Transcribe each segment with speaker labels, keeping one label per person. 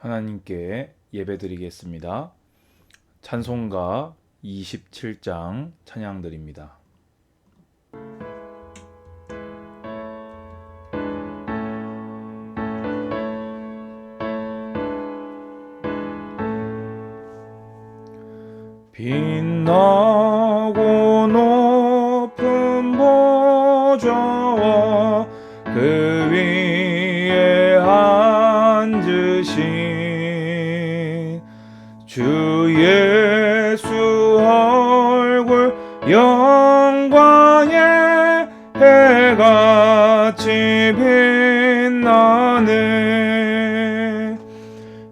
Speaker 1: 하나님께 예배드리겠습니다. 찬송가 27장 찬양드립니다. 빛나고 높은 보좌와 그 위에 앉으신 주 예수 얼굴 영광에 해같이 빛나네.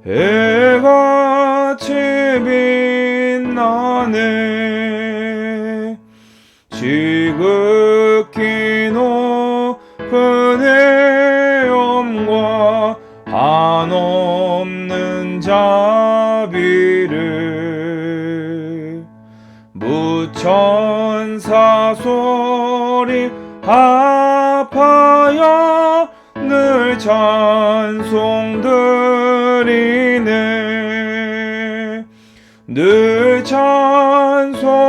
Speaker 1: 해같이 빛나네. 지극히 높은 헤엄과 한없는 자비를 무천사 소리 합하여 늘 찬송드리네. 늘 찬송드리네.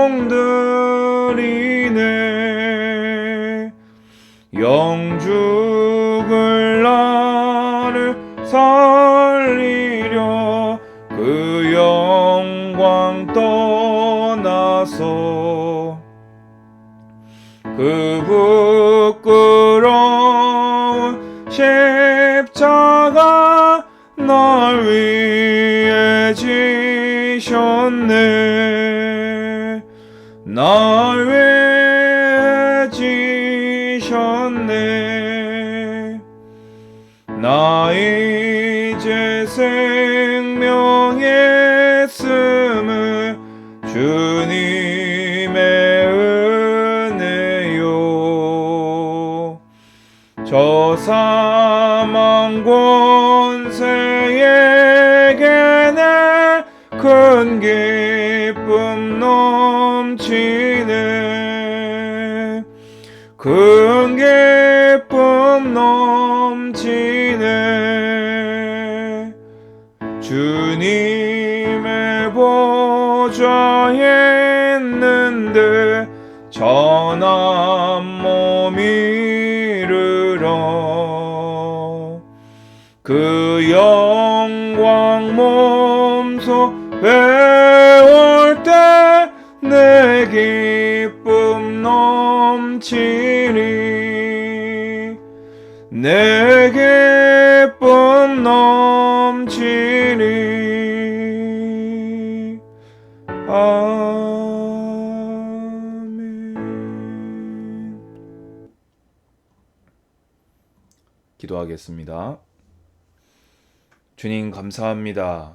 Speaker 1: 영죽을 나를 살리려 그 영광 떠나서 그 부끄러운 십자가 날 위해 지셨네. 날 위해 지셨네. 나 이제 생명에 있음을 주님의 은혜요. 저 사망 권세에게 내 큰 기쁨 넘치네. 큰 기쁨 넘치네. 주님의 보좌에 있는데 전한 몸 이르러 그 영광 몸소 배울 때 내 기쁨 넘치리. 내 기쁨 넘치리. 아멘. 기도하겠습니다. 주님 감사합니다.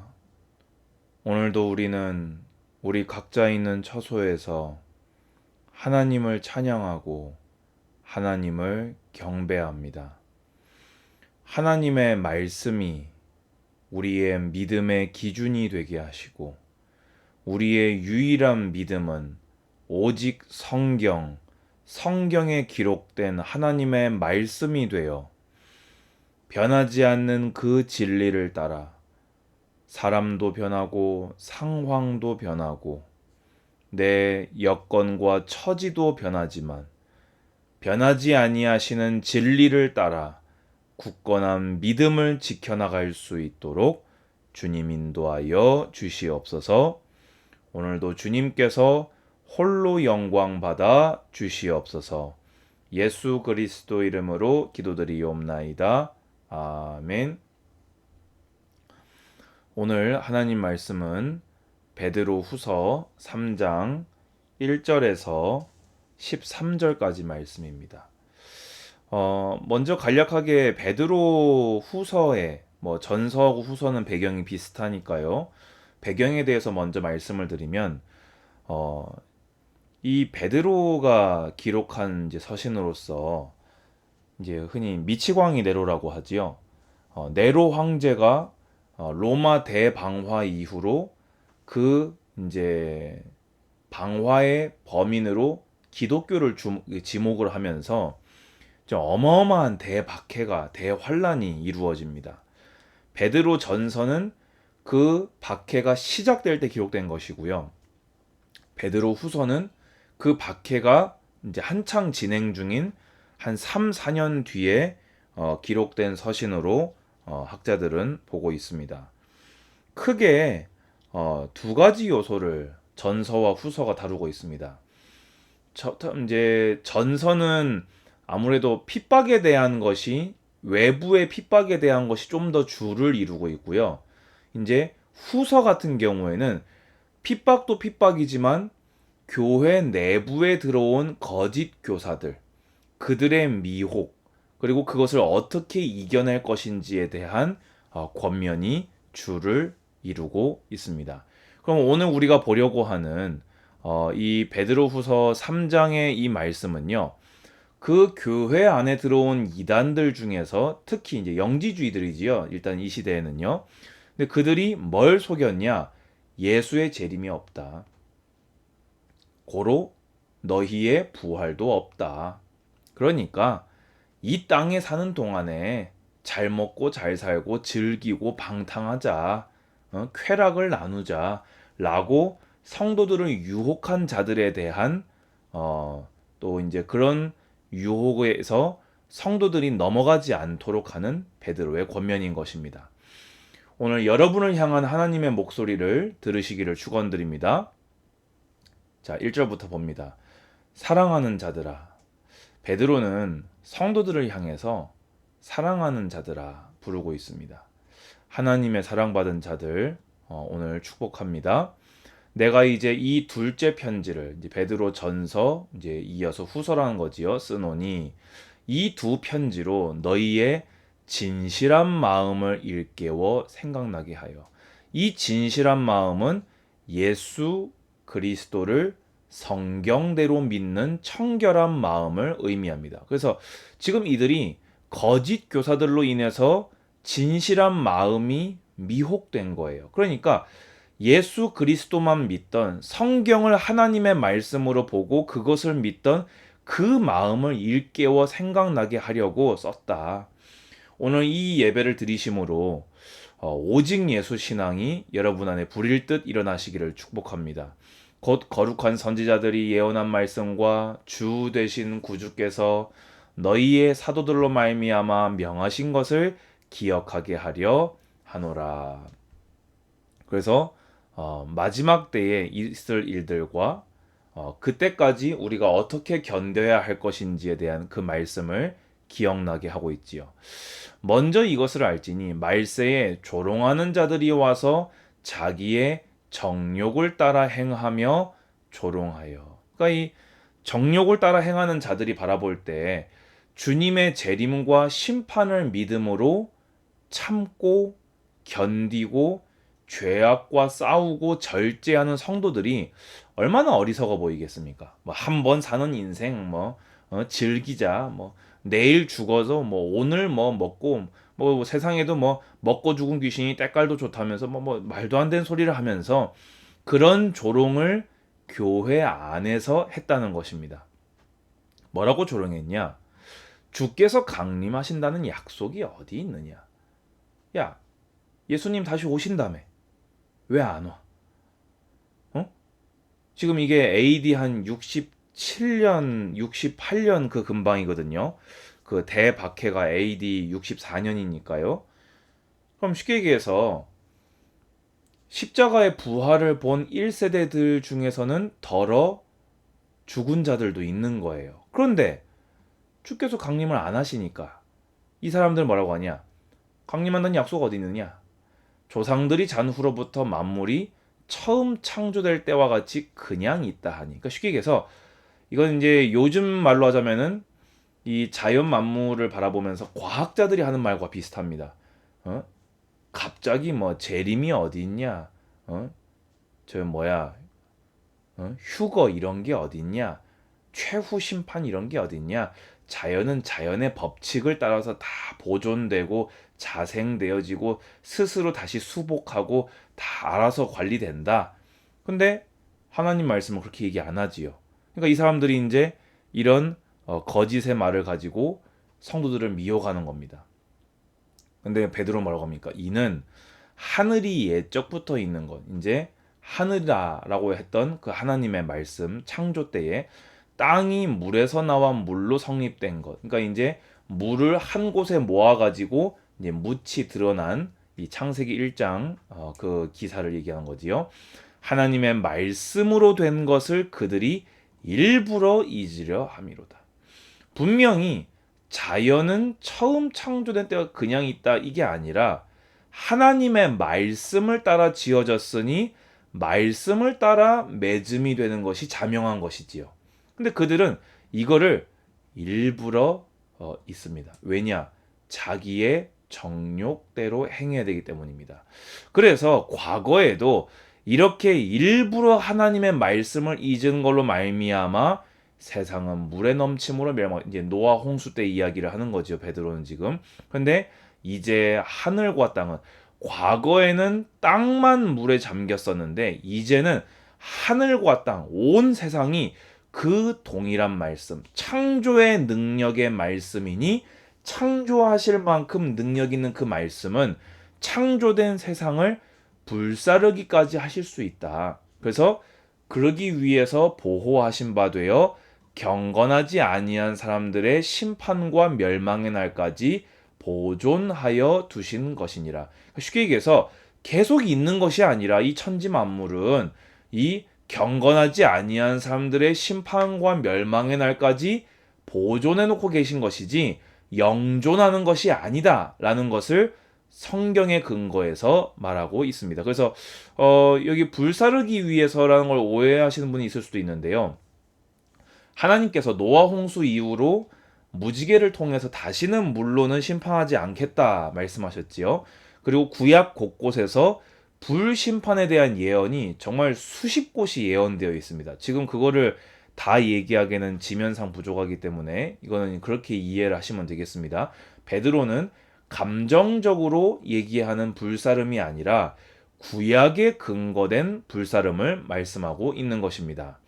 Speaker 1: 오늘도 우리는 우리 각자 있는 처소에서 하나님을 찬양하고 하나님을 경배합니다. 하나님의 말씀이 우리의 믿음의 기준이 되게 하시고 우리의 유일한 믿음은 오직 성경에 기록된 하나님의 말씀이 되어 변하지 않는 그 진리를 따라 사람도 변하고 상황도 변하고 내 여건과 처지도 변하지만 변하지 아니하시는 진리를 따라 굳건한 믿음을 지켜나갈 수 있도록 주님 인도하여 주시옵소서. 오늘도 주님께서 홀로 영광 받아 주시옵소서. 예수 그리스도 이름으로 기도드리옵나이다. 아멘. 오늘 하나님 말씀은 베드로 후서 3장 1절에서 13절까지 말씀입니다. 먼저 간략하게 베드로 후서에 전서하고 후서는 배경이 비슷하니까요. 배경에 대해서 먼저 말씀을 드리면 이 베드로가 기록한 이제 서신으로서 이제 흔히 미치광이 네로라고 하지요. 네로 황제가 로마 대방화 이후로 그 이제 방화의 범인으로 기독교를 지목을 하면서 좀 어마어마한 대박해가 대환란이 이루어집니다. 베드로 전서는 그 박해가 시작될 때 기록된 것이고요. 베드로 후서는 그 박해가 이제 한창 진행 중인 한 3, 4년 뒤에 기록된 서신으로 학자들은 보고 있습니다. 크게 두 가지 요소를 전서와 후서가 다루고 있습니다. 이제 전서는 아무래도 핍박에 대한 것이 외부의 핍박에 대한 것이 좀 더 주를 이루고 있고요. 이제 후서 같은 경우에는 핍박도 핍박이지만 교회 내부에 들어온 거짓 교사들, 그들의 미혹, 그리고 그것을 어떻게 이겨낼 것인지에 대한 권면이 주를 이루고 있습니다. 그럼 오늘 우리가 보려고 하는 이 베드로후서 3장의 이 말씀은요. 그 교회 안에 들어온 이단들 중에서 특히 이제 영지주의들이지요. 일단 이 시대에는요. 근데 그들이 뭘 속였냐? 예수의 재림이 없다. 고로 너희의 부활도 없다. 그러니까 이 땅에 사는 동안에 잘 먹고 잘 살고 즐기고 방탕하자. 쾌락을 나누자. 라고 성도들을 유혹한 자들에 대한 또 이제 그런 유혹에서 성도들이 넘어가지 않도록 하는 베드로의 권면인 것입니다. 오늘 여러분을 향한 하나님의 목소리를 들으시기를 축원드립니다. 자, 1절부터 봅니다. 사랑하는 자들아. 베드로는 성도들을 향해서 사랑하는 자들아 부르고 있습니다. 하나님의 사랑받은 자들 오늘 축복합니다. 내가 이제 이 둘째 편지를 이제 베드로 전서 이제 이어서 후서라는 거지요. 쓰노니 이 두 편지로 너희의 진실한 마음을 일깨워 생각나게 하여. 이 진실한 마음은 예수 그리스도를 성경대로 믿는 청결한 마음을 의미합니다. 그래서 지금 이들이 거짓 교사들로 인해서 진실한 마음이 미혹된 거예요. 그러니까 예수 그리스도만 믿던, 성경을 하나님의 말씀으로 보고 그것을 믿던 그 마음을 일깨워 생각나게 하려고 썼다. 오늘 이 예배를 드리심으로 오직 예수 신앙이 여러분 안에 불일 듯 일어나시기를 축복합니다. 곧 거룩한 선지자들이 예언한 말씀과 주 되신 구주께서 너희의 사도들로 말미암아 명하신 것을 기억하게 하려 하노라. 그래서 마지막 때에 있을 일들과 그때까지 우리가 어떻게 견뎌야 할 것인지에 대한 그 말씀을 기억나게 하고 있지요. 먼저 이것을 알지니 말세에 조롱하는 자들이 와서 자기의 정욕을 따라 행하며 조롱하여. 그러니까 이 정욕을 따라 행하는 자들이 바라볼 때 주님의 재림과 심판을 믿음으로 참고 견디고 죄악과 싸우고 절제하는 성도들이 얼마나 어리석어 보이겠습니까? 뭐 한 번 사는 인생 즐기자 내일 죽어서 오늘 먹고 세상에도 먹고 죽은 귀신이 때깔도 좋다면서 말도 안 되는 소리를 하면서 그런 조롱을 교회 안에서 했다는 것입니다. 뭐라고 조롱했냐? 주께서 강림하신다는 약속이 어디 있느냐? 야, 예수님 다시 오신다며. 왜 안 와? 지금 이게 AD 한 67년, 68년 그 근방이거든요. 그 대박해가 AD 64년이니까요. 그럼 쉽게 얘기해서 십자가의 부활을 본 1세대들 중에서는 덜어 죽은 자들도 있는 거예요. 그런데 주께서 강림을 안 하시니까 이 사람들 뭐라고 하냐? 강림한다는 약속 어디 있느냐? 조상들이 잔 후로부터 만물이 처음 창조될 때와 같이 그냥 있다 하니. 그러니까 쉽게 얘기해서 이건 이제 요즘 말로 하자면은 이 자연 만물을 바라보면서 과학자들이 하는 말과 비슷합니다. 갑자기 재림이 어디 있냐? 저 휴거 이런 게 어디 있냐? 최후 심판 이런 게 어디 있냐? 자연은 자연의 법칙을 따라서 다 보존되고 자생되어지고 스스로 다시 수복하고 다 알아서 관리된다. 근데 하나님 말씀은 그렇게 얘기 안 하지요. 그러니까 이 사람들이 이제 이런 거짓의 말을 가지고 성도들을 미혹하는 겁니다. 근데 베드로 뭐라고 합니까? 이는 하늘이 예적부터 있는 것, 이제 하늘이라고 했던 그 하나님의 말씀, 창조 때에 땅이 물에서 나와 물로 성립된 것. 그러니까 이제 물을 한 곳에 모아가지고 이제 묻이 드러난 이 창세기 1장 그 기사를 얘기하는 거지요. 하나님의 말씀으로 된 것을 그들이 일부러 잊으려 함이로다. 분명히 자연은 처음 창조된 때가 그냥 있다 이게 아니라 하나님의 말씀을 따라 지어졌으니 말씀을 따라 맺음이 되는 것이 자명한 것이지요. 근데 그들은 이거를 일부러 있습니다. 왜냐? 자기의 정욕대로 행해야 되기 때문입니다. 그래서 과거에도 이렇게 일부러 하나님의 말씀을 잊은 걸로 말미암아 세상은 물에 넘침으로 멸망. 이제 노아 홍수 때 이야기를 하는 거죠. 베드로는 지금. 근데 이제 하늘과 땅은 과거에는 땅만 물에 잠겼었는데 이제는 하늘과 땅, 온 세상이 그 동일한 말씀, 창조의 능력의 말씀이니 창조하실 만큼 능력 있는 그 말씀은 창조된 세상을 불사르기까지 하실 수 있다. 그래서 그러기 위해서 보호하신 바 되어 경건하지 아니한 사람들의 심판과 멸망의 날까지 보존하여 두신 것이니라. 쉽게 얘기해서 계속 있는 것이 아니라 이 천지 만물은 이 경건하지 아니한 사람들의 심판과 멸망의 날까지 보존해 놓고 계신 것이지 영존하는 것이 아니다라는 것을 성경의 근거에서 말하고 있습니다. 그래서 여기 불사르기 위해서라는 걸 오해하시는 분이 있을 수도 있는데요. 하나님께서 노아 홍수 이후로 무지개를 통해서 다시는 물로는 심판하지 않겠다 말씀하셨지요. 그리고 구약 곳곳에서 불심판에 대한 예언이 정말 수십 곳이 예언되어 있습니다. 지금 그거를 다 얘기하기에는 지면상 부족하기 때문에 이거는 그렇게 이해를 하시면 되겠습니다. 베드로는 감정적으로 얘기하는 불사름이 아니라 구약에 근거된 불사름을 말씀하고 있는 것입니다.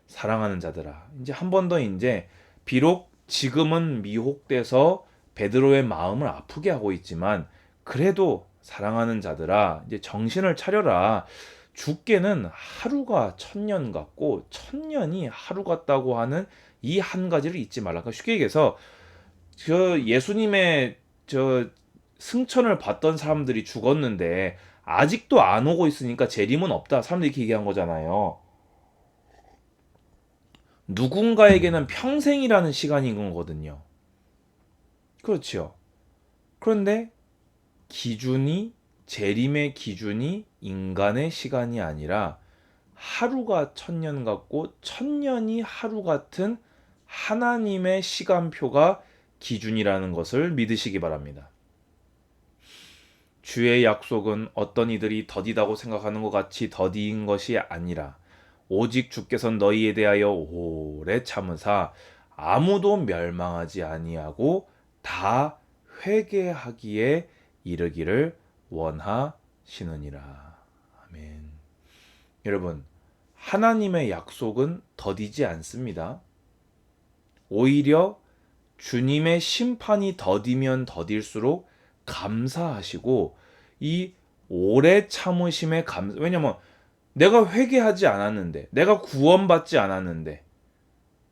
Speaker 1: 사랑하는 자들아, 이제 한 번 더 이제 비록 지금은 미혹돼서 베드로의 마음을 아프게 하고 있지만 그래도 사랑하는 자들아, 이제 정신을 차려라. 죽게는 하루가 천년 같고 천년이 하루 같다고 하는 이 한 가지를 잊지 말라. 그러니까 쉽게 얘기해서 저 예수님의 저 승천을 받던 사람들이 죽었는데 아직도 안 오고 있으니까 재림은 없다. 사람들이 이렇게 얘기한 거잖아요. 누군가에게는 평생이라는 시간인 거거든요. 그렇죠. 그런데 기준이 재림의 기준이 인간의 시간이 아니라 하루가 천년 같고 천년이 하루 같은 하나님의 시간표가 기준이라는 것을 믿으시기 바랍니다. 주의 약속은 어떤 이들이 더디다고 생각하는 것 같이 더디인 것이 아니라 오직 주께서는 너희에 대하여 오래 참으사 아무도 멸망하지 아니하고 다 회개하기에 이르기를 원하시느니라. 아멘. 여러분, 하나님의 약속은 더디지 않습니다. 오히려 주님의 심판이 더디면 더딜수록 감사하시고 이 오래 참으심에 왜냐면 내가 회개하지 않았는데, 내가 구원받지 않았는데,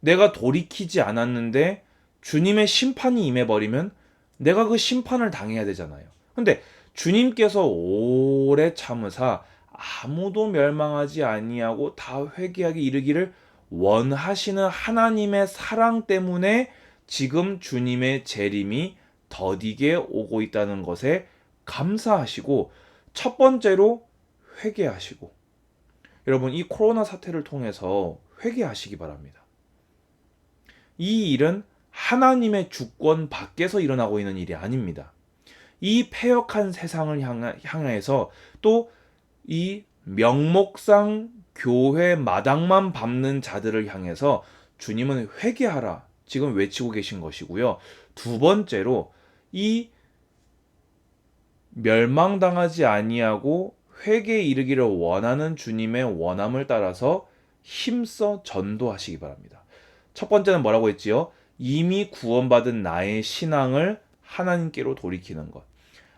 Speaker 1: 내가 돌이키지 않았는데 주님의 심판이 임해버리면 내가 그 심판을 당해야 되잖아요. 근데 주님께서 오래 참으사 아무도 멸망하지 아니하고 다 회개하게 이르기를 원하시는 하나님의 사랑 때문에 지금 주님의 재림이 더디게 오고 있다는 것에 감사하시고 첫 번째로 회개하시고 여러분 이 코로나 사태를 통해서 회개하시기 바랍니다. 이 일은 하나님의 주권 밖에서 일어나고 있는 일이 아닙니다. 이 패역한 세상을 향해서 또 이 명목상 교회 마당만 밟는 자들을 향해서 주님은 회개하라 지금 외치고 계신 것이고요. 두 번째로 이 멸망당하지 아니하고 회개에 이르기를 원하는 주님의 원함을 따라서 힘써 전도하시기 바랍니다. 첫 번째는 뭐라고 했지요? 이미 구원받은 나의 신앙을 하나님께로 돌이키는 것.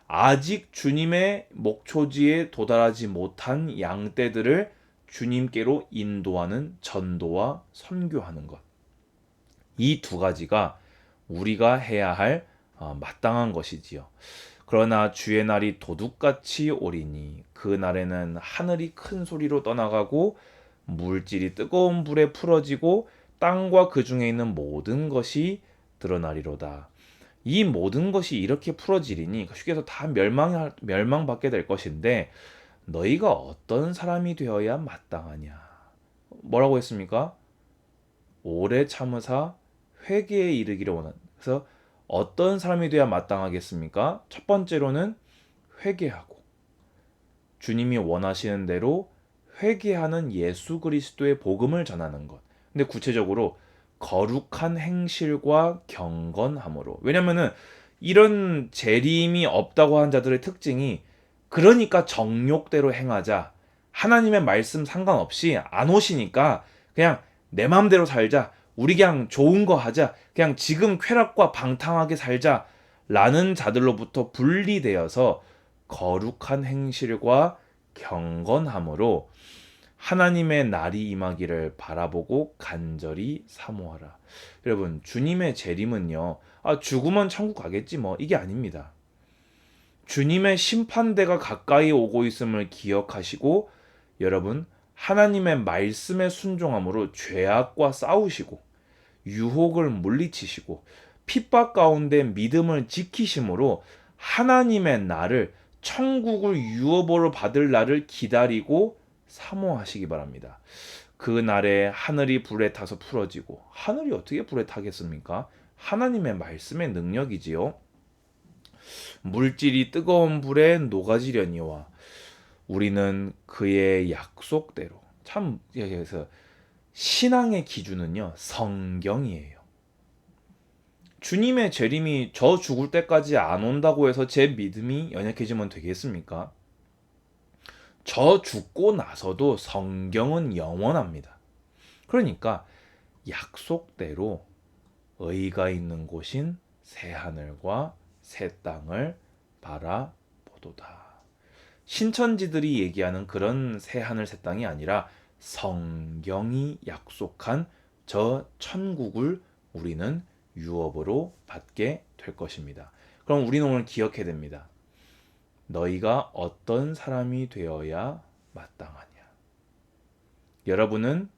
Speaker 1: 아직 주님의 목초지에 도달하지 못한 양떼들을 주님께로 인도하는 전도와 선교하는 것. 이 두 가지가 우리가 해야 할 마땅한 것이지요. 그러나 주의 날이 도둑같이 오리니 그 날에는 하늘이 큰 소리로 떠나가고 물질이 뜨거운 불에 풀어지고 땅과 그 중에 있는 모든 것이 드러나리로다. 이 모든 것이 이렇게 풀어지리니 쉽게 해서 다 멸망받게 될 것인데 너희가 어떤 사람이 되어야 마땅하냐. 뭐라고 했습니까? 오래 참으사 회개에 이르기를 원한다. 그래서 어떤 사람이 되어야 마땅하겠습니까? 첫 번째로는 회개하고 주님이 원하시는 대로 회개하는 예수 그리스도의 복음을 전하는 것. 근데 구체적으로 거룩한 행실과 경건함으로. 왜냐면은 이런 재림이 없다고 한 자들의 특징이 그러니까 정욕대로 행하자. 하나님의 말씀 상관없이 안 오시니까 그냥 내 마음대로 살자. 우리 그냥 좋은 거 하자. 그냥 지금 쾌락과 방탕하게 살자. 라는 자들로부터 분리되어서 거룩한 행실과 경건함으로 하나님의 날이 임하기를 바라보고 간절히 사모하라. 여러분, 주님의 재림은요, 죽으면 천국 가겠지 뭐, 이게 아닙니다. 주님의 심판대가 가까이 오고 있음을 기억하시고, 여러분, 하나님의 말씀에 순종함으로 죄악과 싸우시고, 유혹을 물리치시고, 핍박 가운데 믿음을 지키심으로 하나님의 날을, 천국을 유업으로 받을 날을 기다리고 사모하시기 바랍니다. 그 날에 하늘이 불에 타서 풀어지고, 하늘이 어떻게 불에 타겠습니까? 하나님의 말씀의 능력이지요. 물질이 뜨거운 불에 녹아지려니와 우리는 그의 약속대로. 참 여기서 신앙의 기준은요, 성경이에요. 주님의 재림이 저 죽을 때까지 안 온다고 해서 제 믿음이 연약해지면 되겠습니까? 저 죽고 나서도 성경은 영원합니다. 그러니까 약속대로 의가 있는 곳인 새 하늘과 새 땅을 바라보도다. 신천지들이 얘기하는 그런 새 하늘 새 땅이 아니라 성경이 약속한 저 천국을 우리는 유업으로 받게 될 것입니다. 그럼 우리는 오늘 기억해야 됩니다. 너희가 어떤 사람이 되어야 마땅하냐. 여러분은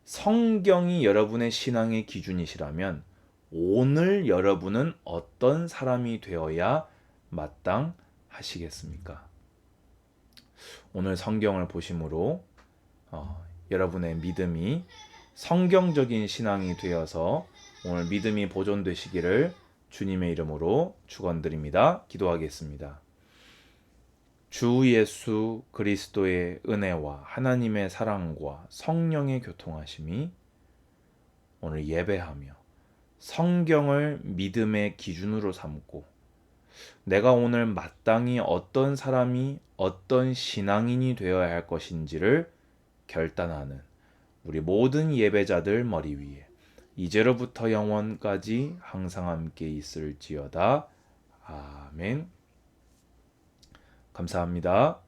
Speaker 1: 성경이 여러분의 신앙의 기준이시라면 오늘 여러분은 어떤 사람이 되어야 마땅하시겠습니까? 오늘 성경을 보심으로 여러분의 믿음이 성경적인 신앙이 되어서 오늘 믿음이 보존되시기를 주님의 이름으로 축원드립니다. 기도하겠습니다. 주 예수 그리스도의 은혜와 하나님의 사랑과 성령의 교통하심이 오늘 예배하며 성경을 믿음의 기준으로 삼고 내가 오늘 마땅히 어떤 사람이 어떤 신앙인이 되어야 할 것인지를 결단하는 우리 모든 예배자들 머리 위에 이제로부터 영원까지 항상 함께 있을지어다. 아멘. 감사합니다.